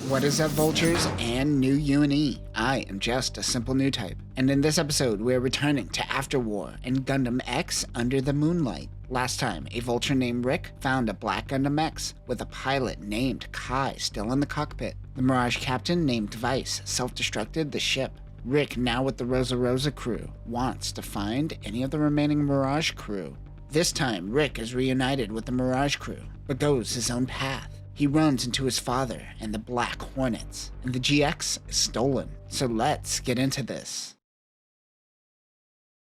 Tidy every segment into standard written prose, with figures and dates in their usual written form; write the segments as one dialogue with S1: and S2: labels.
S1: What is up, Vultures and new UNE? I am just a simple Newtype, and in this episode we're returning to After War and Gundam X Under the Moonlight. Last time, a Vulture named Rick found a black Gundam X with a pilot named Kai still in the cockpit. The Mirage captain named Vice self-destructed the ship. Rick, now with the Rosa crew, wants to find any of the remaining Mirage crew. This time, Rick is reunited with the Mirage crew, but goes his own path. He runs into his father and the Black Hornets, and the GX is stolen. So let's get into this.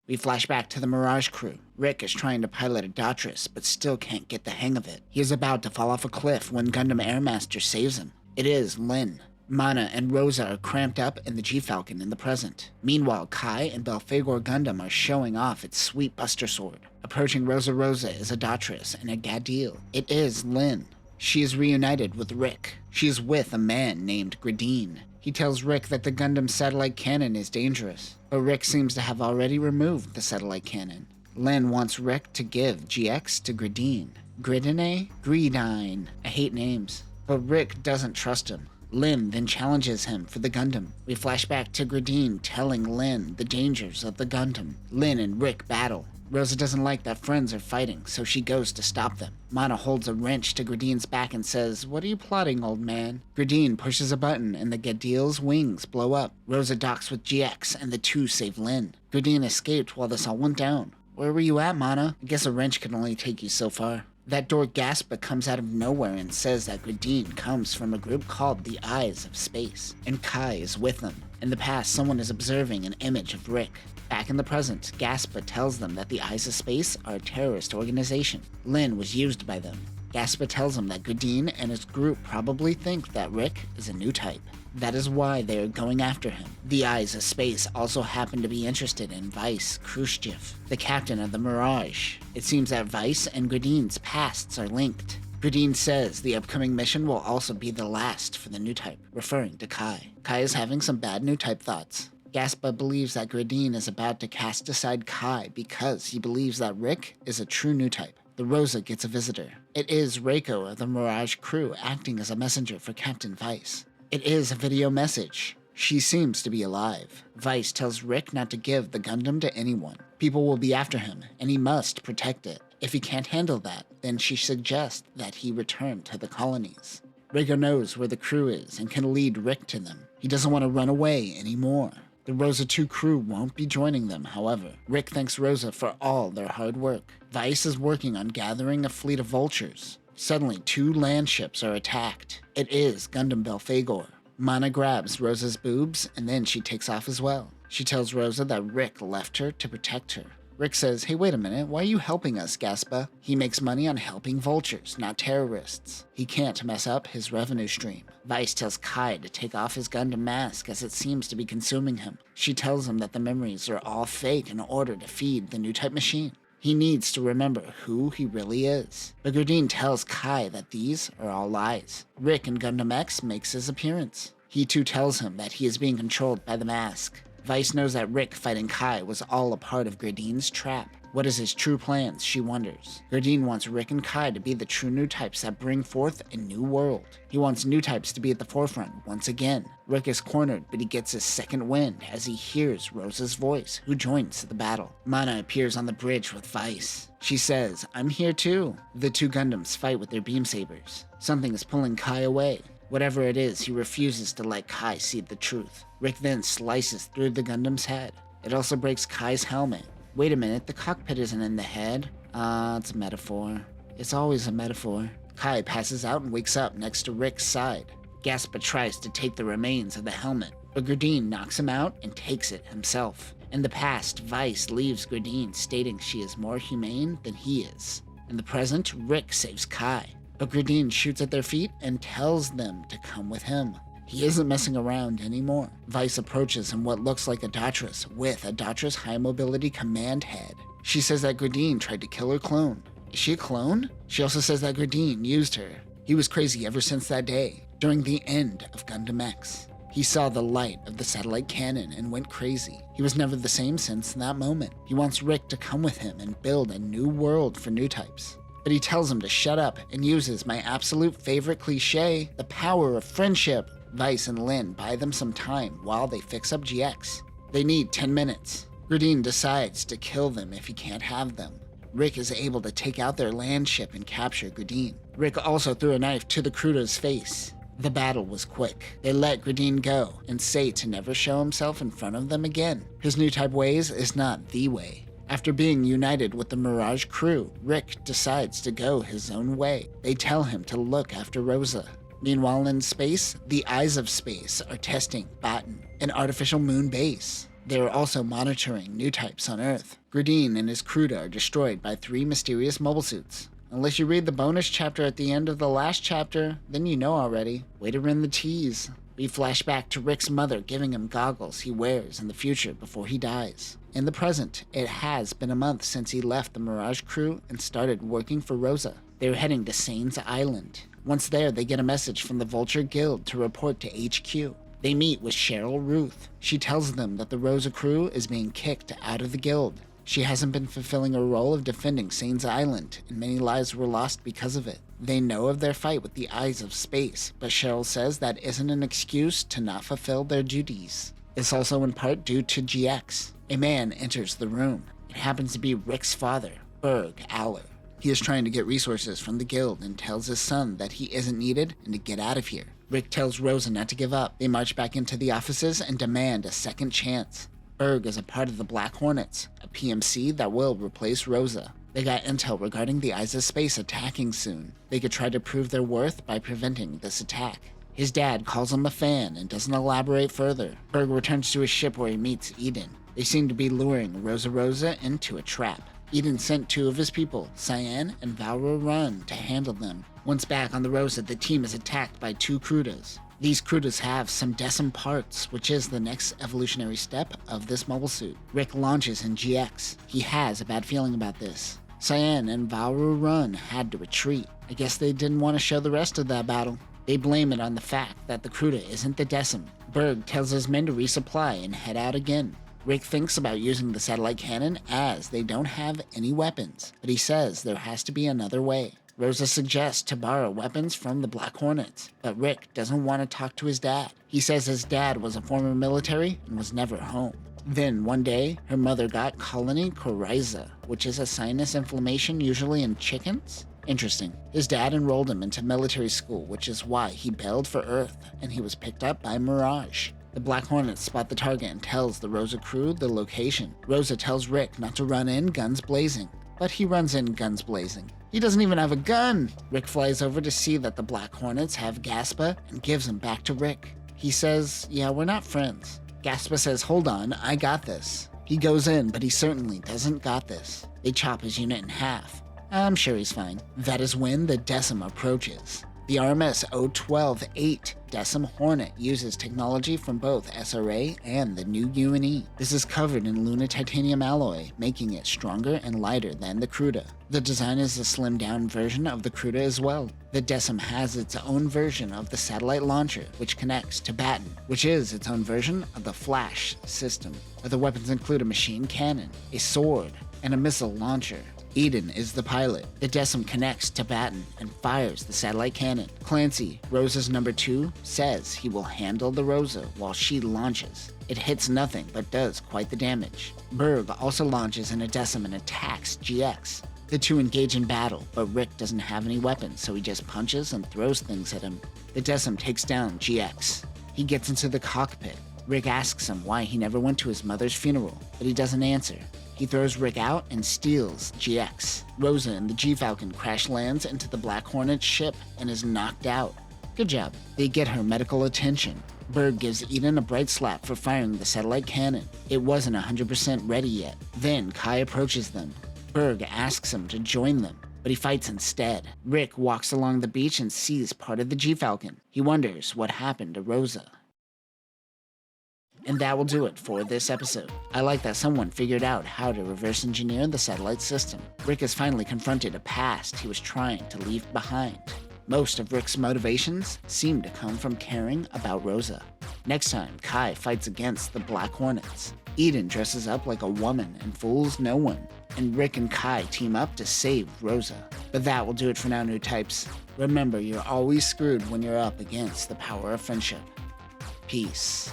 S1: We flash back to the Mirage crew. Rick is trying to pilot a Daughters, but still can't get the hang of it. He is about to fall off a cliff when Gundam Airmaster saves him. It is Lin. Mana and Rosa are cramped up in the G-Falcon in the present. Meanwhile, Kai and Belphegor Gundam are showing off its sweet Buster Sword. Approaching Rosa is a Daughters and a Gadil. It is Lin. She is reunited with Rick. She is with a man named Gradine. He tells Rick that the Gundam satellite cannon is dangerous, but Rick seems to have already removed the satellite cannon. Lin wants Rick to give GX to Gradine. Gridine? I hate names. But Rick doesn't trust him. Lin then challenges him for the Gundam. We flash back to Gradine telling Lin the dangers of the Gundam. Lin and Rick battle. Rosa doesn't like that friends are fighting, so she goes to stop them. Mana holds a wrench to Gradine's back and says, "What are you plotting, old man?" Gradine pushes a button and the Gadil's wings blow up. Rosa docks with GX and the two save Lin. Gradine escaped while this all went down. Where were you at, Mana? I guess a wrench can only take you so far. That door Gaspa comes out of nowhere and says that Gradine comes from a group called the Eyes of Space, and Kai is with them. In the past, someone is observing an image of Rick. Back in the present, Gaspa tells them that the Eyes of Space are a terrorist organization. Lin was used by them. Gaspa tells him that Gradine and his group probably think that Rick is a Newtype. That is why they are going after him. The Eyes of Space also happen to be interested in Vice Khrushchev, the captain of the Mirage. It seems that Vice and Gradine's pasts are linked. Gradine says the upcoming mission will also be the last for the Newtype, referring to Kai. Kai is having some bad Newtype thoughts. Gaspa believes that Gradine is about to cast aside Kai because he believes that Rick is a true Newtype. The Rosa gets a visitor. It is Reiko of the Mirage crew acting as a messenger for Captain Vice. It is a video message. She seems to be alive. Vice tells Rick not to give the Gundam to anyone. People will be after him, and he must protect it. If he can't handle that, then she suggests that he return to the colonies. Reiko knows where the crew is and can lead Rick to them. He doesn't want to run away anymore. The Rosa 2 crew won't be joining them, however. Rick thanks Rosa for all their hard work. Vice is working on gathering a fleet of Vultures. Suddenly, 2 land ships are attacked. It is Gundam Belphegor. Mana grabs Rosa's boobs, and then she takes off as well. She tells Rosa that Rick left her to protect her. Rick says, "Hey, wait a minute, why are you helping us, Gaspa?" He makes money on helping Vultures, not terrorists. He can't mess up his revenue stream. Vice tells Kai to take off his Gundam mask as it seems to be consuming him. She tells him that the memories are all fake in order to feed the Newtype machine. He needs to remember who he really is. But Gradine tells Kai that these are all lies. Rick in Gundam X makes his appearance. He too tells him that he is being controlled by the mask. Vice knows that Rick fighting Kai was all a part of Gradine's trap. What is his true plans, she wonders. Gradine wants Rick and Kai to be the true Newtypes that bring forth a new world. He wants Newtypes to be at the forefront once again. Rick is cornered, but he gets his second wind as he hears Rosa's voice, who joins the battle. Mana appears on the bridge with Vice. She says, "I'm here too." The 2 Gundams fight with their beam sabers. Something is pulling Kai away. Whatever it is, he refuses to let Kai see the truth. Rick then slices through the Gundam's head. It also breaks Kai's helmet. Wait a minute, the cockpit isn't in the head. It's a metaphor. It's always a metaphor. Kai passes out and wakes up next to Rick's side. Gaspa tries to take the remains of the helmet, but Gradine knocks him out and takes it himself. In the past, Vice leaves Gradine stating she is more humane than he is. In the present, Rick saves Kai, but Gradine shoots at their feet and tells them to come with him. He isn't messing around anymore. Vice approaches in what looks like a Daughters with a Daughters high mobility command head. She says that Gradine tried to kill her clone. Is she a clone? She also says that Gradine used her. He was crazy ever since that day, during the end of Gundam X. He saw the light of the satellite cannon and went crazy. He was never the same since that moment. He wants Rick to come with him and build a new world for Newtypes. But he tells him to shut up and uses my absolute favorite cliche, the power of friendship. Vice and Lin buy them some time while they fix up GX. They need 10 minutes. Gradine decides to kill them if he can't have them. Rick is able to take out their land ship and capture Gradine. Rick also threw a knife to the Cruda's face. The battle was quick. They let Gradine go and say to never show himself in front of them again. His Newtype ways is not the way. After being united with the Mirage crew, Rick decides to go his own way. They tell him to look after Rosa. Meanwhile in space, the Eyes of Space are testing Baton, an artificial moon base. They are also monitoring Newtypes on Earth. Gradine and his crew are destroyed by 3 mysterious mobile suits. Unless you read the bonus chapter at the end of the last chapter, then you know already. Way to run the tease. We flash back to Rick's mother giving him goggles he wears in the future before he dies. In the present, it has been a month since he left the Mirage crew and started working for Rosa. They're heading to Sane's Island. Once there, they get a message from the Vulture Guild to report to HQ. They meet with Cheryl Ruth. She tells them that the Rosa crew is being kicked out of the guild. She hasn't been fulfilling a role of defending Sane's Island, and many lives were lost because of it. They know of their fight with the Eyes of Space, but Cheryl says that isn't an excuse to not fulfill their duties. It's also in part due to GX. A man enters the room. It happens to be Rick's father, Berg Aller. He is trying to get resources from the guild and tells his son that he isn't needed and to get out of here. Rick tells Rosa not to give up. They march back into the offices and demand a second chance. Berg is a part of the Black Hornets, a PMC that will replace Rosa. They got intel regarding the Eyes of Space attacking soon. They could try to prove their worth by preventing this attack. His dad calls him a fan and doesn't elaborate further. Berg returns to his ship where he meets Eden. They seem to be luring Rosa into a trap. Eden sent 2 of his people, Cyan and Valra Run, to handle them. Once back on the Rosa, the team is attacked by 2 Crudas. These Crudas have some Decim parts, which is the next evolutionary step of this mobile suit. Rick launches in GX. He has a bad feeling about this. Cyan and Valra Run had to retreat. I guess they didn't want to show the rest of that battle. They blame it on the fact that the Cruda isn't the Decim. Berg tells his men to resupply and head out again. Rick thinks about using the satellite cannon as they don't have any weapons, but he says there has to be another way. Rosa suggests to borrow weapons from the Black Hornets, but Rick doesn't want to talk to his dad. He says his dad was a former military and was never home. Then, one day, her mother got colony coryza, which is a sinus inflammation usually in chickens. Interesting. His dad enrolled him into military school, which is why he bailed for Earth, and he was picked up by Mirage. The Black Hornets spot the target and tells the Rosa crew the location. Rosa tells Rick not to run in guns blazing, but he runs in guns blazing. He doesn't even have a gun! Rick flies over to see that the Black Hornets have Gaspa and gives him back to Rick. He says, yeah, we're not friends. Gaspa says, hold on, I got this. He goes in, but he certainly doesn't got this. They chop his unit in half. I'm sure he's fine. That is when the Decim approaches. The RMS 012-8 Decim Hornet uses technology from both SRA and the new UNE. This is covered in Luna titanium alloy, making it stronger and lighter than the Cruda. The design is a slimmed-down version of the Cruda as well. The Decim has its own version of the satellite launcher, which connects to Baton, which is its own version of the Flash system. Other weapons include a machine cannon, a sword, and a missile launcher. Eden is the pilot. The Decim connects to Baton and fires the satellite cannon. Clancy, Rosa's number 2, says he will handle the Rosa while she launches. It hits nothing but does quite the damage. Berg also launches in a Decim and attacks GX. The 2 engage in battle, but Rick doesn't have any weapons, so he just punches and throws things at him. The Decim takes down GX. He gets into the cockpit. Rick asks him why he never went to his mother's funeral, but he doesn't answer. He throws Rick out and steals GX. Rosa and the G-Falcon crash lands into the Black Hornet's ship and is knocked out. Good job. They get her medical attention. Berg gives Eden a bright slap for firing the satellite cannon. It wasn't 100% ready yet. Then Kai approaches them. Berg asks him to join them, but he fights instead. Rick walks along the beach and sees part of the G-Falcon. He wonders what happened to Rosa. And that will do it for this episode. I like that someone figured out how to reverse engineer the satellite system. Rick has finally confronted a past he was trying to leave behind. Most of Rick's motivations seem to come from caring about Rosa. Next time, Kai fights against the Black Hornets. Eden dresses up like a woman and fools no one. And Rick and Kai team up to save Rosa. But that will do it for now, Newtypes. Remember, you're always screwed when you're up against the power of friendship. Peace.